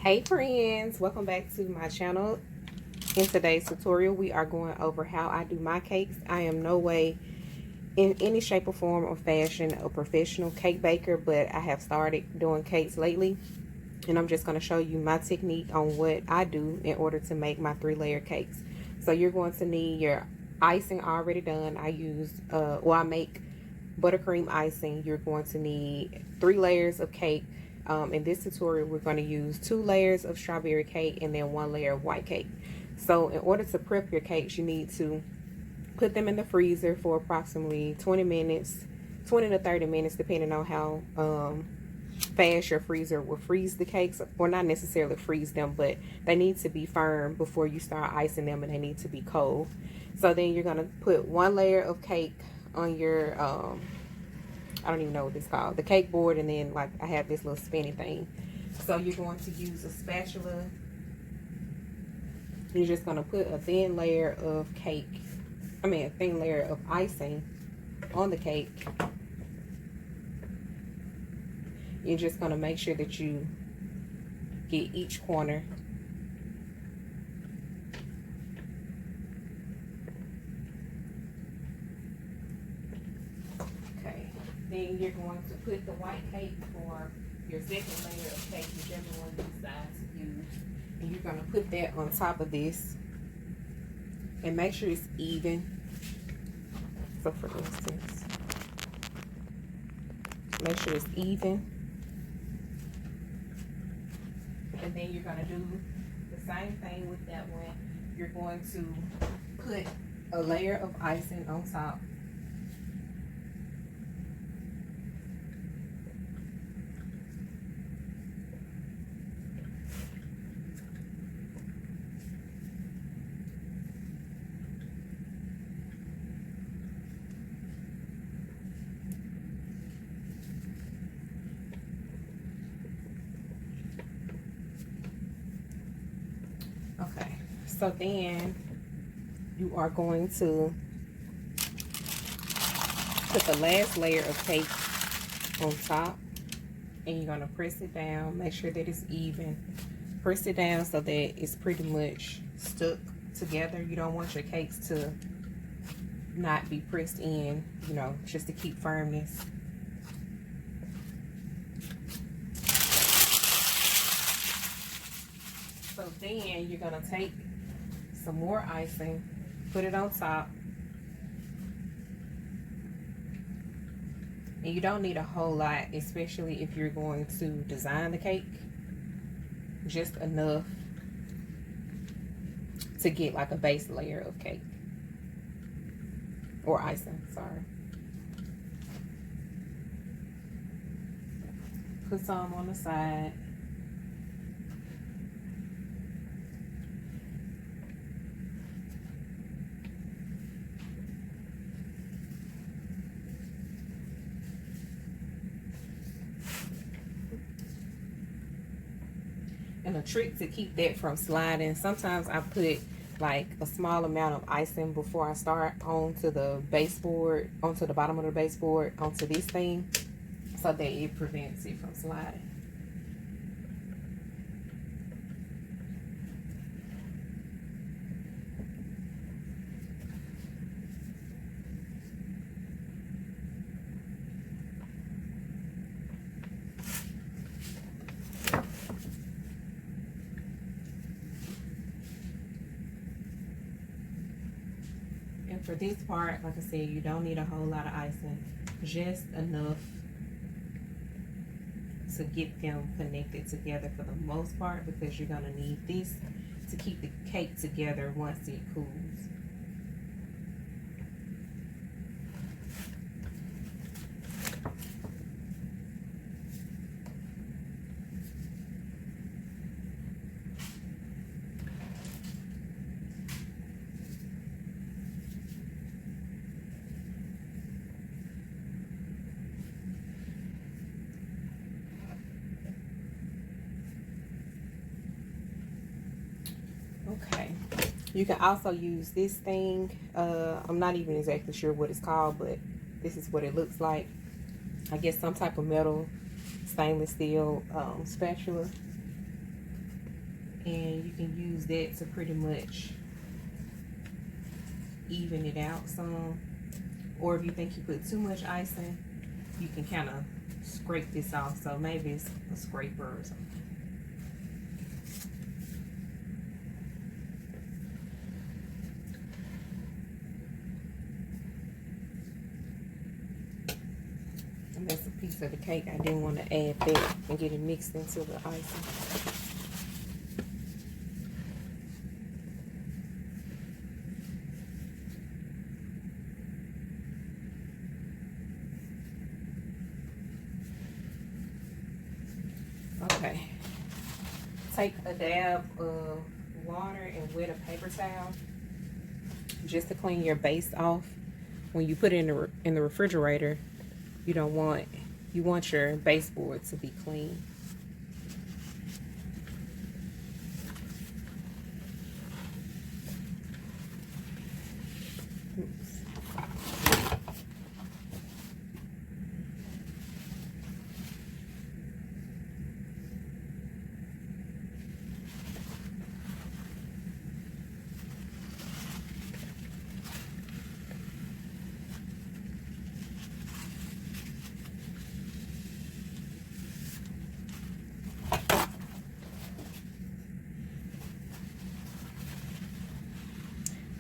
Hey friends, welcome back to my channel. In today's tutorial we are going over how I do my cakes. I am no way in any shape or form or fashion a professional cake baker, but I have started doing cakes lately, and I'm just going to show you my technique on what I do in order to make my 3-layer cakes. So you're going to need your icing already done. I use I make buttercream icing. You're going to need 3 layers of cake. In this tutorial we're going to use 2 layers of strawberry cake and then 1 layer of white cake. So in order to prep your cakes, you need to put them in the freezer for approximately 20 to 30 minutes, depending on how fast your freezer will freeze the cakes, or not necessarily freeze them, but they need to be firm before you start icing them, and they need to be cold. So then you're going to put 1 layer of cake on your I don't even know what it's called, the cake board, and then like I have this little spinny thing. So you're going to use a spatula. You're just going to put a thin layer of a thin layer of icing on the cake. You're just going to make sure that you get each corner. Then you're going to put the white cake for your second layer of cake, whichever one you decide to use. And you're going to put that on top of this. And make sure it's even. So for instance, make sure it's even. And then you're going to do the same thing with that one. You're going to put a layer of icing on top. Okay, so then you are going to put the last layer of cake on top, and you're going to press it down. Make sure that it's even. Press it down so that it's pretty much stuck together. You don't want your cakes to not be pressed in, you know, just to keep firmness. So then you're going to take some more icing, put it on top. And you don't need a whole lot, especially if you're going to design the cake. Just enough to get like a base layer of cake. Or icing, sorry. Put some on the side. And a trick to keep that from sliding, sometimes I put like a small amount of icing before I start onto the baseboard, onto the bottom of the baseboard, onto this thing, so that it prevents it from sliding. For this part, like I said, you don't need a whole lot of icing, just enough to get them connected together for the most part, because you're going to need this to keep the cake together once it cools. Okay, you can also use this thing. I'm not even exactly sure what it's called, but this is what it looks like. I guess some type of metal, stainless steel spatula. and you can use that to pretty much even it out some. Or if you think you put too much icing, you can kind of scrape this off. So maybe it's a scraper or something. And that's a piece of the cake. I didn't want to add that and get it mixed into the icing. Okay, take a dab of water and wet a paper towel just to clean your base off. When you put it in the refrigerator, you want your baseboard to be clean. Oops.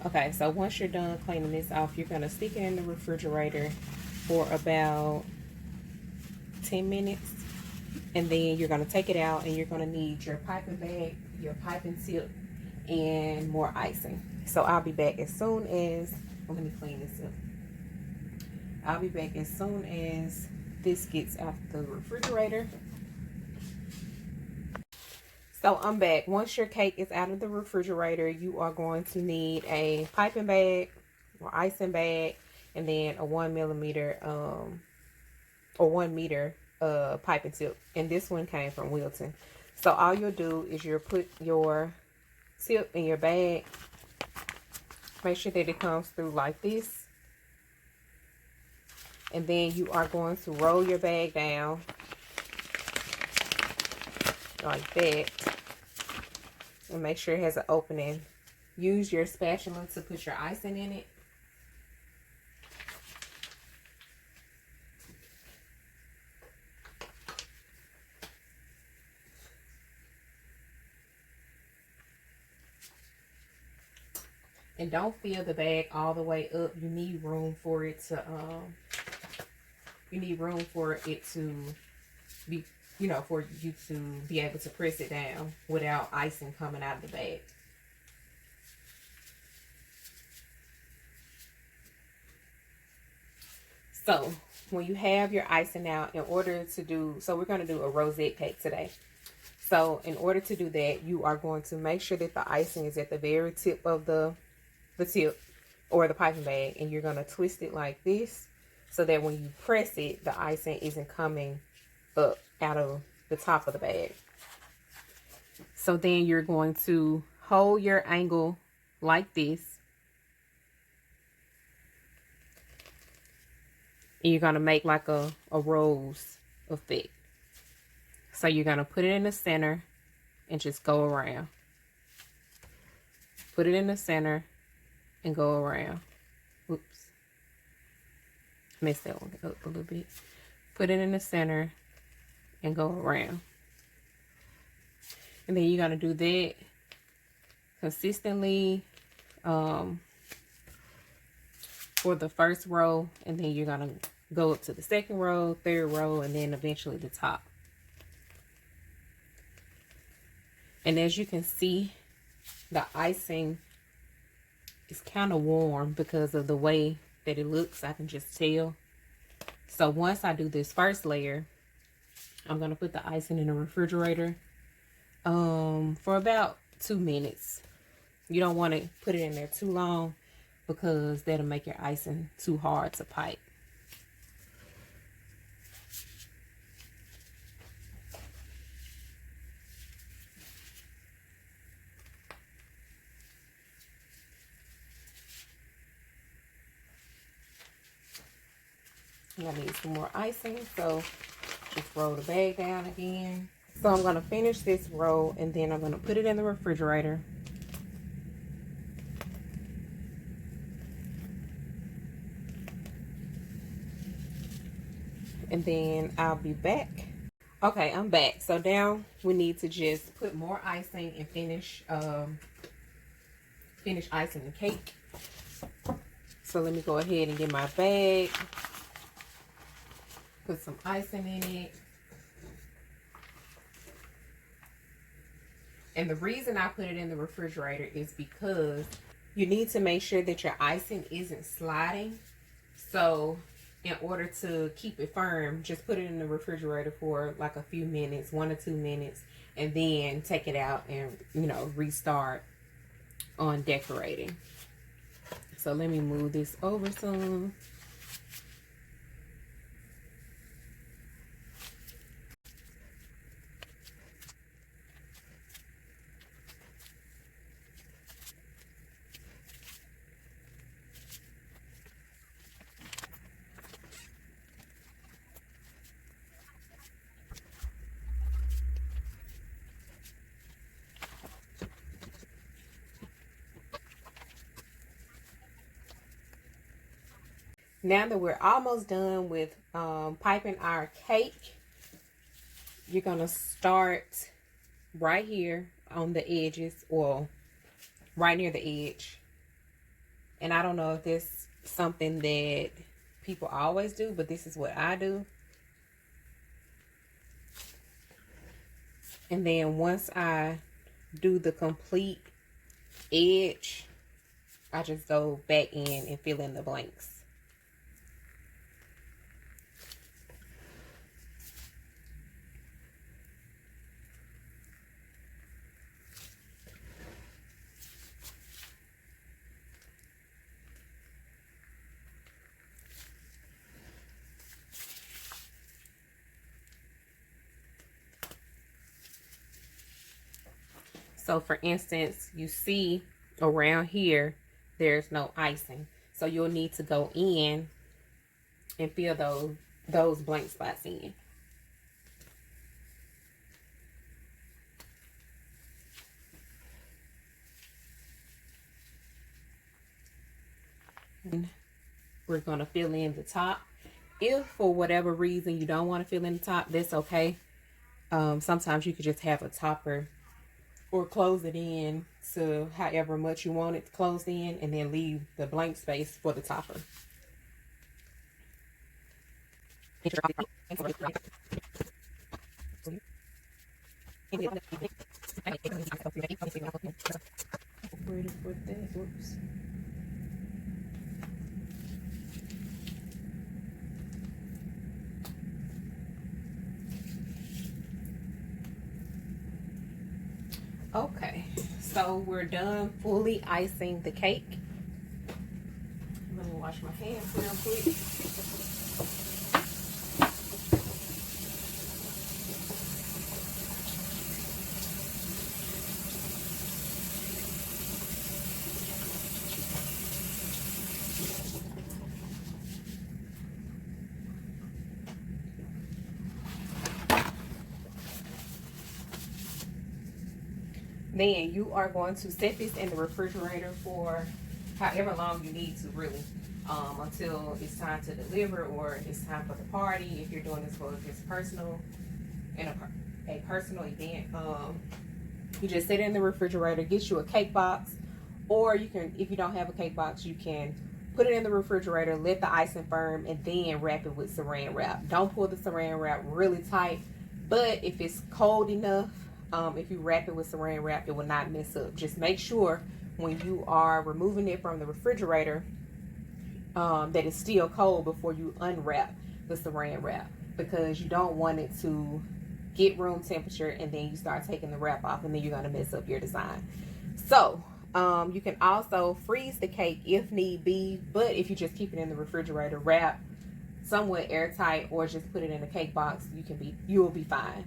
Okay, so once you're done cleaning this off, you're gonna stick it in the refrigerator for about 10 minutes. And then you're gonna take it out and you're gonna need your piping bag, your piping tip, and more icing. So I'll be back as soon as, well, let me clean this up. I'll be back as soon as this gets out the refrigerator. So I'm back. Once your cake is out of the refrigerator, you are going to need a piping bag or icing bag, and then a 1 millimeter or 1 meter piping tip. And this one came from Wilton. So all you'll do is you'll put your tip in your bag. Make sure that it comes through like this. And then you are going to roll your bag down like that. And make sure it has an opening. Use your spatula to put your icing in it. And don't fill the bag all the way up. You need room for it to be, you know, for you to be able to press it down without icing coming out of the bag. So when you have your icing out, in order to do, so we're going to do a rosette cake today. So in order to do that, you are going to make sure that the icing is at the very tip of the tip or the piping bag, and you're going to twist it like this so that when you press it, the icing isn't coming up out of the top of the bag. So then you're going to hold your angle like this, and you're going to make like a rose effect. So you're going to put it in the center and just go around. Put it in the center and go around. Oops. Messed that one up a little bit. Put it in the center and go around. And then you're going to do that consistently for the first row. And then you're going to go up to the second row, third row, and then eventually the top. And as you can see, the icing is kind of warm because of the way that it looks. I can just tell. So once I do this first layer, I'm going to put the icing in the refrigerator for about 2 minutes. You don't want to put it in there too long because that'll make your icing too hard to pipe. I need some more icing, so just roll the bag down again. So I'm going to finish this roll and then I'm going to put it in the refrigerator. And then I'll be back. Okay, I'm back. So now we need to just put more icing and finish icing the cake. So let me go ahead and get my bag. Put some icing in it. And the reason I put it in the refrigerator is because you need to make sure that your icing isn't sliding. So in order to keep it firm, just put it in the refrigerator for like a few minutes, 1 or 2 minutes, and then take it out and, you know, restart on decorating. So let me move this over some. Now that we're almost done with piping our cake, you're going to start right here on the edges, or right near the edge. And I don't know if this is something that people always do, but this is what I do. And then once I do the complete edge, I just go back in and fill in the blanks. So for instance, you see around here, there's no icing. So you'll need to go in and fill those blank spots in. And we're going to fill in the top. If for whatever reason you don't want to fill in the top, that's okay. Sometimes you could just have a topper or close it in to however much you want it closed in, and then leave the blank space for the topper. Where to put that? Whoops. Okay, so we're done fully icing the cake. Let me wash my hands real quick. Then you are going to set this in the refrigerator for however long you need to, really, until it's time to deliver or it's time for the party. If you're doing this for just personal, in a personal event, you just set it in the refrigerator. Get you a cake box, or you can, if you don't have a cake box, you can put it in the refrigerator, let the icing firm, and then wrap it with saran wrap. Don't pull the saran wrap really tight, but if it's cold enough, if you wrap it with saran wrap, it will not mess up. Just make sure when you are removing it from the refrigerator that it's still cold before you unwrap the saran wrap, because you don't want it to get room temperature and then you start taking the wrap off and then you're going to mess up your design. So you can also freeze the cake if need be, but if you just keep it in the refrigerator, wrap somewhat airtight, or just put it in a cake box, you'll be fine.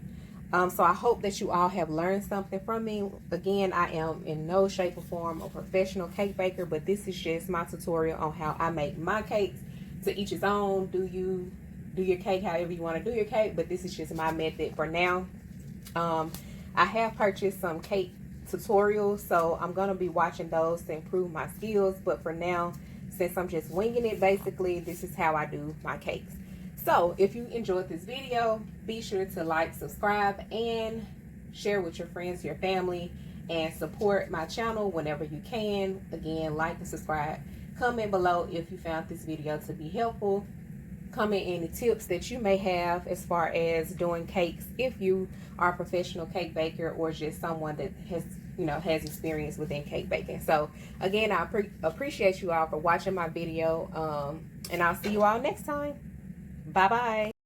So I hope that you all have learned something from me. Again, I am in no shape or form a professional cake baker, but this is just my tutorial on how I make my cakes. To each his own. Do your cake however you want to do your cake, but this is just my method for now. I have purchased some cake tutorials, so I'm going to be watching those to improve my skills. But for now, since I'm just winging it, basically, this is how I do my cakes. So if you enjoyed this video, be sure to like, subscribe, and share with your friends, your family, and support my channel whenever you can. Again, like and subscribe. Comment below if you found this video to be helpful. Comment any tips that you may have as far as doing cakes if you are a professional cake baker or just someone that has experience within cake baking. So again, I appreciate you all for watching my video, and I'll see you all next time. Bye bye.